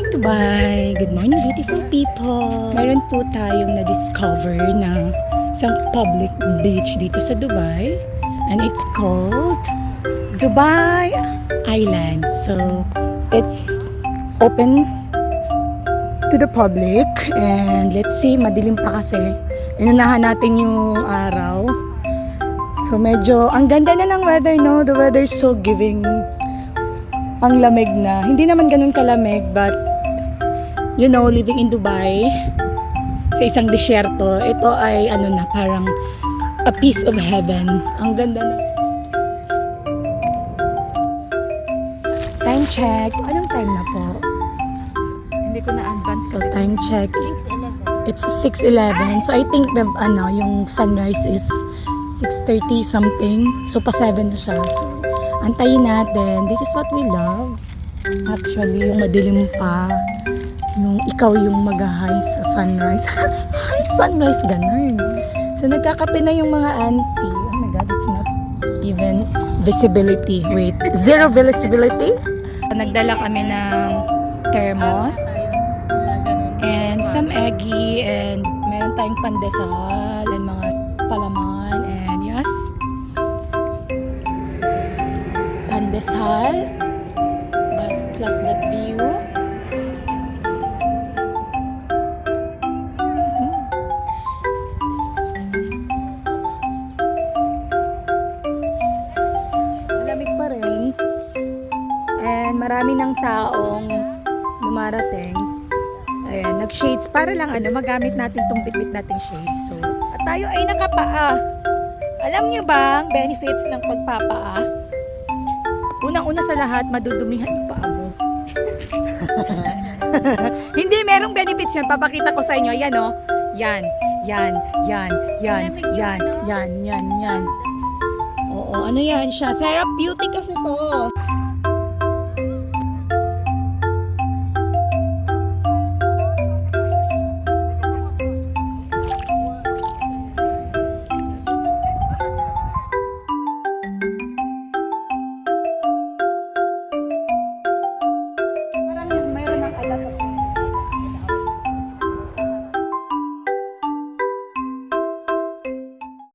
Dubai! Good morning, beautiful people! Meron po tayong na-discover na isang public beach dito sa Dubai. And it's called Dubai Island. So, it's open to the public. And let's see, madilim pa kasi. Inunahan natin yung araw. So, medyo, ang ganda na ng weather, no? The weather is so giving. Ang lamig na. Hindi naman ganun kalamig, but you know, living in Dubai sa isang disyerto, ito ay ano na, parang a piece of heaven. Ang ganda na. Time check. Anong time na po? Hindi ko na-advance. So time check. It's 6:11. So I think the yung sunrise is 6:30 something. So pa 7 na siya. So antayin natin. This is what we love. Actually, yung madilim pa. Yung ikaw yung mag-high sa sunrise. High sunrise, ganun. So nagkakape na yung mga auntie. Oh my God, it's not even visibility. Wait, zero visibility? Nagdala kami ng thermos and some eggy and meron tayong pandesal and mga palaman and yes, pandesal plus that view. Malamig pa rin and marami ng taong dumarating. Ayan, nag-shades para lang magamit natin tong bitbit nating shades. So, at tayo ay nakapaa. Alam nyo ba ang benefits ng pagpapaa? Unang-una sa lahat, madudumihan yung paa mo. Hindi, merong benefits yan. Papakita ko sa inyo. Yan, oh. Yan. Yan. Yan. Yan. Yan. Yan. Yan. Yan. Oo, ano yan siya? Therapeutic kasi to.